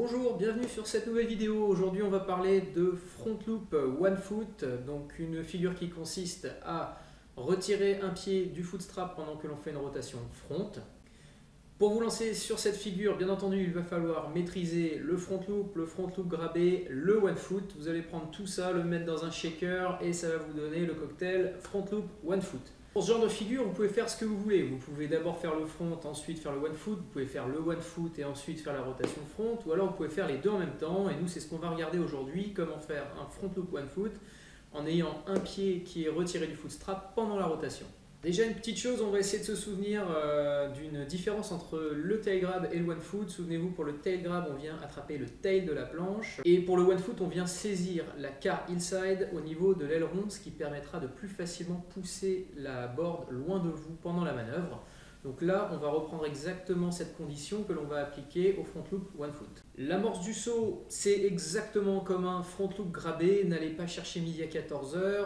Bonjour, bienvenue sur cette nouvelle vidéo. Aujourd'hui on va parler de front loop one foot, donc une figure qui consiste à retirer un pied du footstrap pendant que l'on fait une rotation front. Pour vous lancer sur cette figure, bien entendu il va falloir maîtriser le front loop grabé, le one foot. Vous allez prendre tout ça, le mettre dans un shaker et ça va vous donner le cocktail front loop one foot. Pour ce genre de figure, vous pouvez faire ce que vous voulez. Vous pouvez d'abord faire le front, ensuite faire le one foot. Vous pouvez faire le one foot et ensuite faire la rotation front. Ou alors vous pouvez faire les deux en même temps. Et nous, c'est ce qu'on va regarder aujourd'hui, comment faire un front loop one foot en ayant un pied qui est retiré du footstrap pendant la rotation. Déjà une petite chose, on va essayer de se souvenir d'une différence entre le tail grab et le one foot. Souvenez-vous, pour le tail grab, on vient attraper le tail de la planche. Et pour le one foot, on vient saisir la car hillside au niveau de l'aileron, ce qui permettra de plus facilement pousser la board loin de vous pendant la manœuvre. Donc là, on va reprendre exactement cette condition que l'on va appliquer au front loop one foot. L'amorce du saut, c'est exactement comme un front loop grabé. N'allez pas chercher midi à 14 h.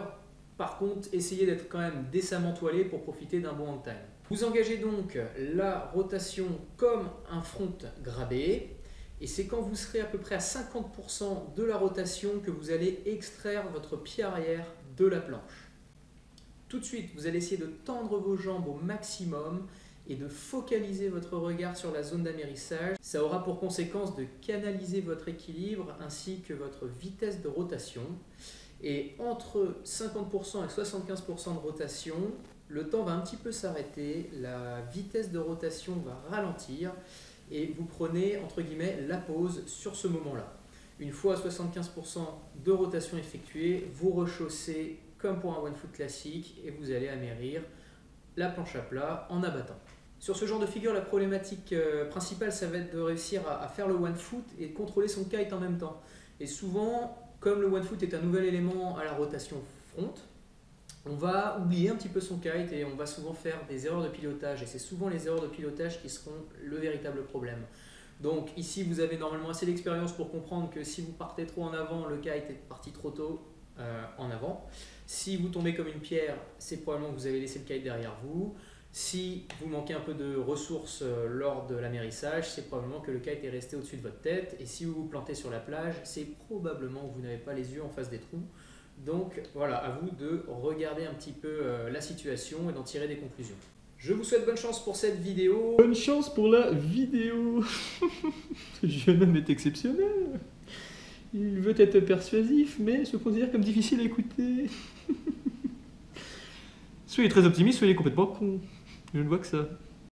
Par contre, essayez d'être quand même décemment toilé pour profiter d'un bon hang time. Vous engagez donc la rotation comme un front grabé. Et c'est quand vous serez à peu près à 50% de la rotation que vous allez extraire votre pied arrière de la planche. Tout de suite, vous allez essayer de tendre vos jambes au maximum et de focaliser votre regard sur la zone d'amérissage. Ça aura pour conséquence de canaliser votre équilibre ainsi que votre vitesse de rotation. Et entre 50% et 75% de rotation, le temps va un petit peu s'arrêter, la vitesse de rotation va ralentir et vous prenez entre guillemets la pause sur ce moment-là. Une fois 75% de rotation effectuée, vous rechaussez comme pour un one foot classique et vous allez amérir la planche à plat en abattant. Sur ce genre de figure, la problématique principale, ça va être de réussir à faire le one foot et de contrôler son kite en même temps. Et souvent, comme le one foot est un nouvel élément à la rotation front, on va oublier un petit peu son kite et on va souvent faire des erreurs de pilotage. Et c'est souvent les erreurs de pilotage qui seront le véritable problème. Donc ici, vous avez normalement assez d'expérience pour comprendre que si vous partez trop en avant, le kite est parti trop tôt en avant. Si vous tombez comme une pierre, c'est probablement que vous avez laissé le kite derrière vous. Si vous manquez un peu de ressources lors de l'amérissage, c'est probablement que le kite est resté au-dessus de votre tête. Et si vous vous plantez sur la plage, c'est probablement que vous n'avez pas les yeux en face des trous. Donc voilà, à vous de regarder un petit peu la situation et d'en tirer des conclusions. Je vous souhaite bonne chance pour cette vidéo. Bonne chance pour la vidéo. Ce jeune homme est exceptionnel. Il veut être persuasif, mais se considère comme difficile à écouter. Soyez très optimiste, soyez complètement con. Je ne vois que ça.